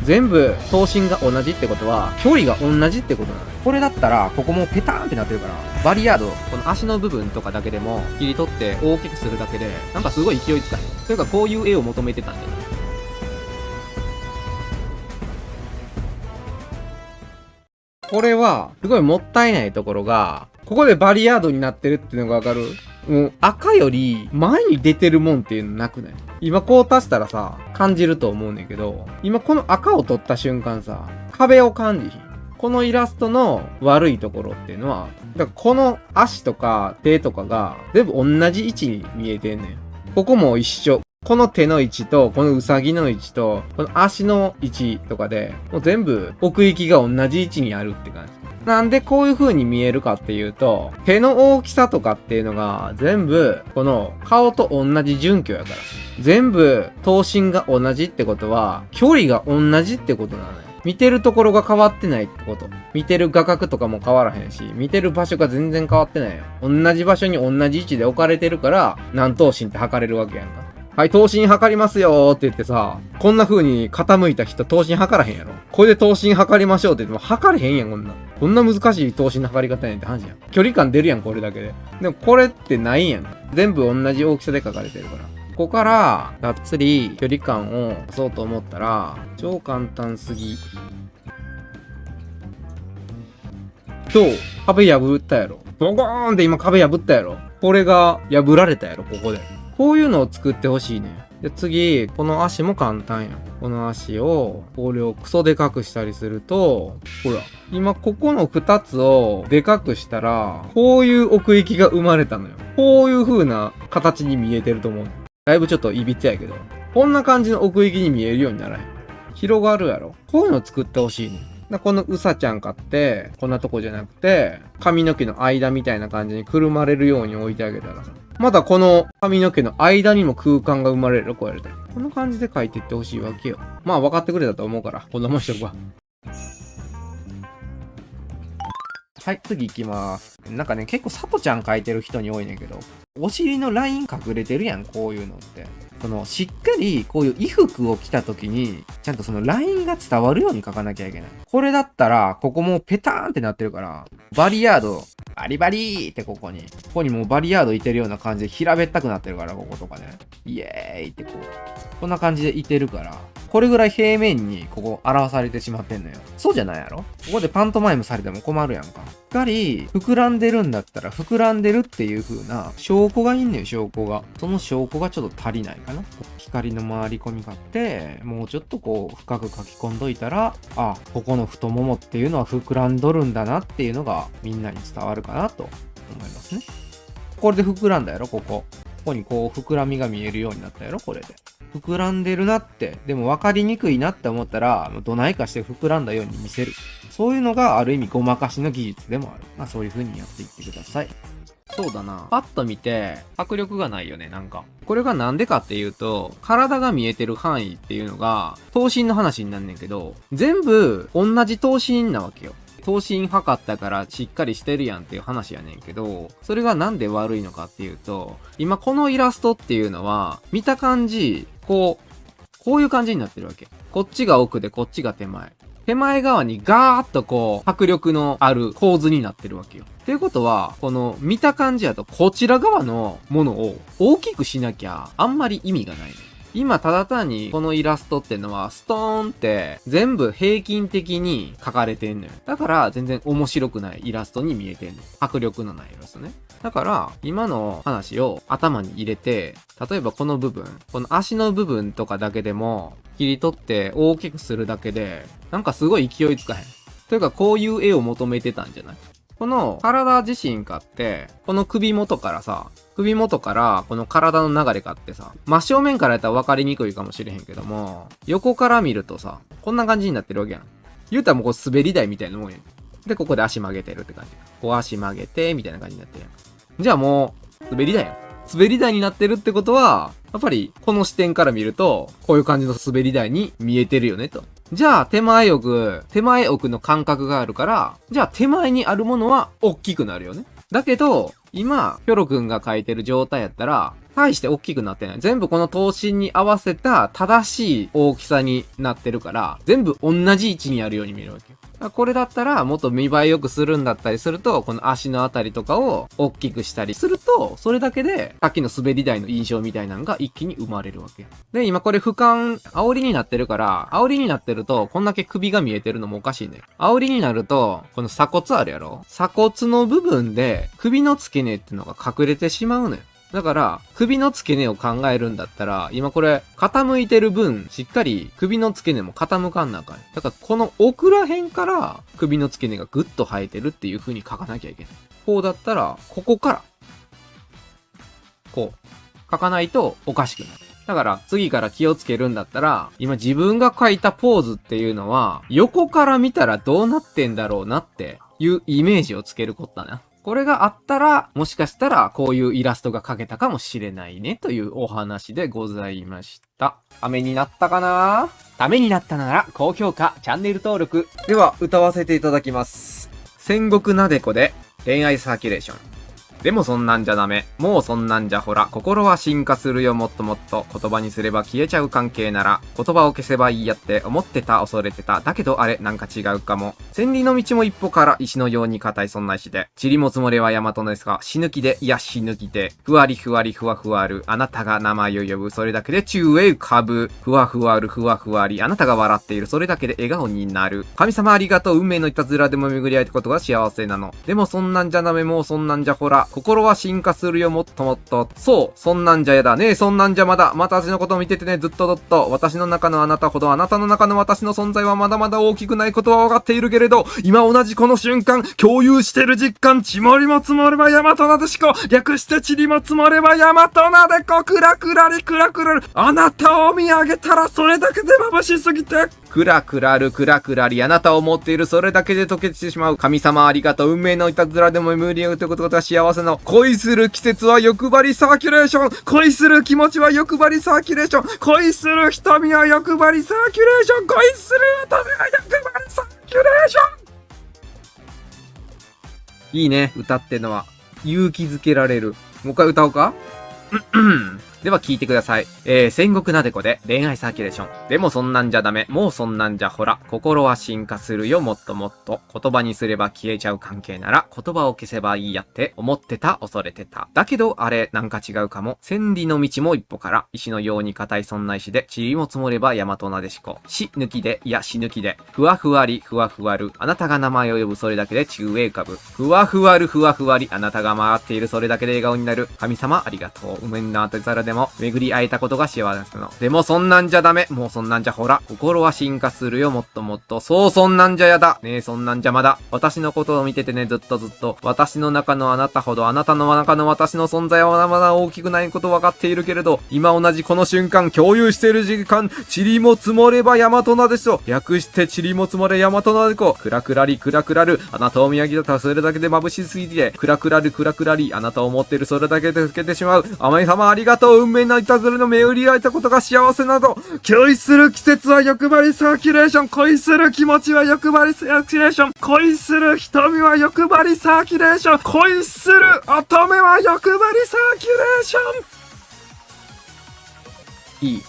全部頭身が同じってことは、距離が同じってことなのよ。これだったら、ここもペターンってなってるから、バリアード、この足の部分とかだけでも、切り取って大きくするだけで、なんかすごい勢いつかへん。というか、こういう絵を求めてたんじゃない？これは、すごいもったいないところが、ここでバリアードになってるっていうのがわかる？もう赤より前に出てるもんっていうのなくない？今こう足したらさ、感じると思うねんけど、今この赤を取った瞬間さ、壁を感じひん。このイラストの悪いところっていうのは、だからこの足とか手とかが全部同じ位置に見えてんねん。ここも一緒。この手の位置と、このウサギの位置と、この足の位置とかで、もう全部奥行きが同じ位置にあるって感じ。なんでこういう風に見えるかっていうと、手の大きさとかっていうのが全部この顔と同じ準拠やから。全部頭身が同じってことは、距離が同じってことなのよ。見てるところが変わってないってこと。見てる画角とかも変わらへんし、見てる場所が全然変わってないよ。同じ場所に同じ位置で置かれてるから、何頭身って測れるわけやんか。はい、頭身測りますよーって言ってさ、こんな風に傾いた人頭身測らへんやろ。これで頭身測りましょうって言っても測れへんやん、こんな。こんな難しい頭身の測り方やねんって話やん。距離感出るやん、これだけで。でもこれってないやん。全部同じ大きさで書かれてるから。ここから、がっつり距離感を出そうと思ったら、超簡単すぎ。どう？壁破ったやろ。ボコーンって今壁破ったやろ。これが破られたやろ、ここで。こういうのを作ってほしいね。で、次、この足も簡単やん。この足を、これをクソでかくしたりすると、ほら、今ここの2つをでかくしたら、こういう奥行きが生まれたのよ。こういう風な形に見えてると思う。だいぶちょっといびつやけど。こんな感じの奥行きに見えるようにならへん。広がるやろ。こういうのを作ってほしいね。このうさちゃん買って、こんなとこじゃなくて、髪の毛の間みたいな感じにくるまれるように置いてあげたらさ。またこの髪の毛の間にも空間が生まれる。こうやると。この感じで描いていってほしいわけよ。まあ分かってくれたと思うから、こんなもんしとくわ。はい、次行きます。なんかね、結構さとちゃん描いてる人に多いねんけど、お尻のライン隠れてるやん、こういうのって。しっかりこういう衣服を着た時に、ちゃんとそのラインが伝わるように描かなきゃいけない。これだったら、ここもペターンってなってるから、バリヤード、バリバリーってここにもうバリヤードいてるような感じで平べったくなってるから、こことかね。イエーイってこう。こんな感じでいてるから、これぐらい平面にここ表されてしまってんのよ。そうじゃないやろ？ここでパントマイムされても困るやんか。しっかり膨らんでるんだったら膨らんでるっていう風な証拠がいんねん、証拠が。その証拠がちょっと足りないかな。光の回り込みがあって、もうちょっとこう深く書き込んどいたら、あ、ここの太ももっていうのは膨らんどるんだなっていうのがみんなに伝わるかなと思いますね。これで膨らんだやろ、ここ。ここにこう膨らみが見えるようになったやろ、これで。膨らんでるなって、でも分かりにくいなって思ったら、どないかして膨らんだように見せる。そういうのがある意味ごまかしの技術でもある。まあそういう風にやっていってください。そうだな。パッと見て、迫力がないよね、なんか。これがなんでかっていうと、体が見えてる範囲っていうのが、頭身の話になんねんけど、全部同じ頭身なわけよ。頭身測ったからしっかりしてるやんっていう話やねんけど、それがなんで悪いのかっていうと、今このイラストっていうのは、見た感じ、こういう感じになってるわけ。こっちが奥でこっちが手前。手前側にガーッとこう、迫力のある構図になってるわけよ。っていうことは、この見た感じやとこちら側のものを大きくしなきゃあんまり意味がない。今ただ単にこのイラストってのはストーンって全部平均的に描かれてんのよ。だから全然面白くないイラストに見えてんの。迫力のないイラストね。だから今の話を頭に入れて、例えばこの部分、この足の部分とかだけでも切り取って大きくするだけでなんかすごい勢いつかへん。というかこういう絵を求めてたんじゃない？この体自身かって、この首元からこの体の流れかってさ、真正面からやったら分かりにくいかもしれへんけども、横から見るとさ、こんな感じになってるわけやん。言うたらもうこう滑り台みたいなもんやん。で、ここで足曲げてるって感じ。こう足曲げて、みたいな感じになってるやん。じゃあもう、滑り台やん。滑り台になってるってことは、やっぱりこの視点から見ると、こういう感じの滑り台に見えてるよねと。じゃあ手前奥の感覚があるから、じゃあ手前にあるものは大きくなるよね。だけど、今、ピョロくんが描いてる状態やったら、大して大きくなってない。全部この頭身に合わせた正しい大きさになってるから、全部同じ位置にあるように見えるわけよ。これだったら、もっと見栄え良くするんだったりすると、この足のあたりとかを大きくしたりすると、それだけで、さっきの滑り台の印象みたいなのが一気に生まれるわけよ。で、今これ俯瞰、煽りになってるから、煽りになってると、こんだけ首が見えてるのもおかしいね。煽りになると、この鎖骨あるやろ？鎖骨の部分で、首の付け根っていうのが隠れてしまうのよ。だから、首の付け根を考えるんだったら、今これ、傾いてる分、しっかり首の付け根も傾かんなあかん。だから、この奥ら辺から、首の付け根がぐっと生えてるっていう風に書かなきゃいけない。こうだったら、ここから、こう、書かないとおかしくなる。だから、次から気をつけるんだったら、今自分が書いたポーズっていうのは、横から見たらどうなってんだろうなっていうイメージをつけることだな。これがあったら、もしかしたらこういうイラストが描けたかもしれないねというお話でございました。ためになったかな？ためになったなら高評価、チャンネル登録。では、歌わせていただきます。戦国なでこで恋愛サーキュレーション。でもそんなんじゃダメ。もうそんなんじゃほら。心は進化するよもっともっと。言葉にすれば消えちゃう関係なら。言葉を消せばいいやって思ってた恐れてた。だけどあれなんか違うかも。千里の道も一歩から石のように硬いそんな石で。塵も積もれは大和のですが。死ぬ気で、いや死ぬ気で。ふわりふわりふわふわる。あなたが名前を呼ぶ。それだけで宙へ浮かぶ。ふわふわるふわふわり。あなたが笑っている。それだけで笑顔になる。神様ありがとう。運命のいたずらでも巡り合えたことが幸せなの。でもそんなんじゃダメ。もうそんなんじゃほら。心は進化するよもっともっと。そう、そんなんじゃやだね。そんなんじゃまだ。また私のことを見ててね。ずっと。私の中のあなたほどあなたの中の私の存在はまだまだ大きくないことは分かっているけれど、今同じこの瞬間、共有してる実感、ちもりも積もれば大和なでしこ。略してちりも積もれば大和なでこ。クラクラリクラクラル。あなたを見上げたらそれだけで眩しすぎて。クラクラルクラクラリ。あなたを持っているそれだけで溶けてしまう。神様ありがとう。運命のいたずらでも無理合うということが幸せの。恋する季節は欲張りサーキュレーション。恋する気持ちは欲張りサーキュレーション。恋する瞳は欲張りサーキュレーション。恋する瞳は欲張りサーキュレーション。いいね、歌ってのは。勇気づけられる。もう一回歌おうか？では聞いてください。戦国なでこで恋愛サーキュレーション。でもそんなんじゃダメ。もうそんなんじゃほら。心は進化するよもっともっと。言葉にすれば消えちゃう関係なら。言葉を消せばいいやって思ってた恐れてた。だけどあれなんか違うかも。千里の道も一歩から。石のように硬いそんな石で。塵も積もれば大和なでしこ。死抜きで、いや死抜きで。ふわふわりふわふわる。あなたが名前を呼ぶそれだけで宙へ浮かぶ。ふわふわるふわふわり。あなたが回っているそれだけで笑顔になる。神様ありがとう。運命のあたざらでも巡り会えたことが幸せの。でもそんなんじゃダメ。もうそんなんじゃほら。心は進化するよもっともっと。そうそんなんじゃやだ。ねえそんなんじゃまだ。私のことを見ててねずっと。私の中のあなたほどあなたの中の私の存在はまだまだ大きくないこと分かっているけれど、今同じこの瞬間共有している時間、塵も積もれば大和なでしょ。略して塵も積もれ大和なでこ。クラクラリクラクラル。あなたを見上げたらそれだけで眩しすぎて。クラクラルクラクラリ。あなたを思っているそれだけで老けてしまう。甘い様ありがとう。運命のいたずらの巡り合えたことが幸せなど。恋する季節は欲張りサーキュレーション。恋する気持ちは欲張りサーキュレーション。恋する瞳は欲張りサーキュレーション。恋する乙女は欲張りサーキュレーション。いい。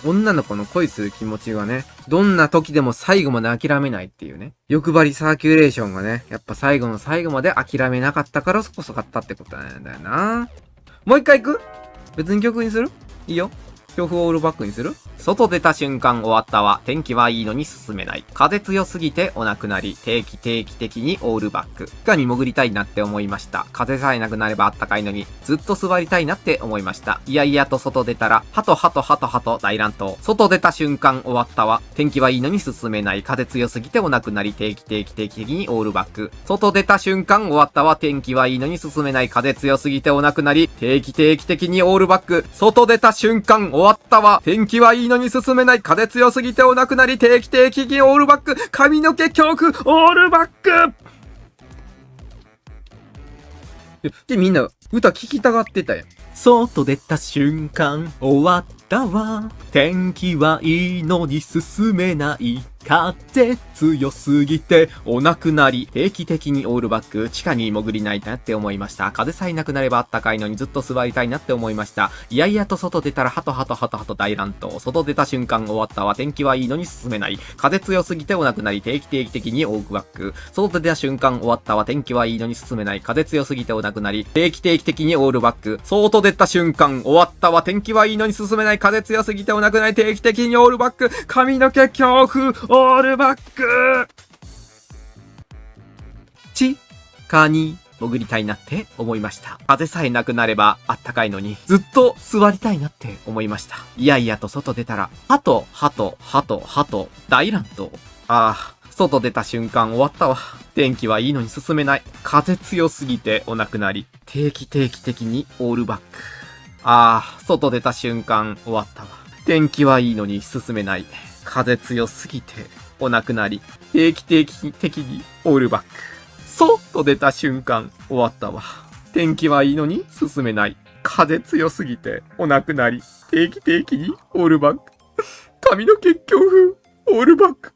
女の子の恋する気持ちがね、どんな時でも最後まで諦めないっていうね。欲張りサーキュレーションがね、やっぱ最後の最後まで諦めなかったからこそ勝ったってことなんだよな。もう一回行く？別に曲にする？いいよ。曲をオールバックにする？外出た瞬間終わったわ。天気はいいのに進めない。風強すぎてお亡くなり。定期的にオールバック。地下に潜りたいなって思いました。風さえなくなればあったかいのに、ずっと座りたいなって思いました。いやいやと外出たら、ハト大乱闘。外出た瞬間終わったわ。天気はいいのに進めない。風強すぎてお亡くなり。定期的にオールバック。外出た瞬間終わったわ。天気はいいのに進めない。風強すぎてお亡くなり。定期的にオールバック。外出た瞬間終わったわ。天気はいいのに進めない。風強すぎてお亡くなり。定期的にオールバック。髪の毛教訓オールバック。で、みんな歌聴きたがってたやん。外出た瞬間終わったわ。天気はいいのに進めない。風強すぎてお亡くなり。定期的にオールバック。地下に潜りないなって思いました。風さえなくなればあったかいのにずっと座りたいなって思いました。いやいやと外出たらハトハトハトハト大乱闘。外出た瞬間終わったわ。天気はいいのに進めない。風強すぎてお亡くなり。定期的にオールバック。外出た瞬間終わったわ。天気はいいのに進めない。風強すぎてお亡くなり。定期的にオールバック。外出た瞬間終わったわ。天気はいいのに進めない。風強すぎてお亡くなり。定期的にオールバック。髪の毛強風オールバック。地下に潜りたいなって思いました。風さえなくなればあったかいのにずっと座りたいなって思いました。いやいやと外出たらハトハトハトハト大乱闘。ああ、外出た瞬間終わったわ。天気はいいのに進めない。風強すぎてお亡くなり。定期的にオールバック。ああ、外出た瞬間終わったわ。天気はいいのに進めない。風強すぎてお亡くなり。定期的にオールバック。外出た瞬間終わったわ。天気はいいのに進めない。風強すぎてお亡くなり。定期的にオールバック。髪の毛強風オールバック。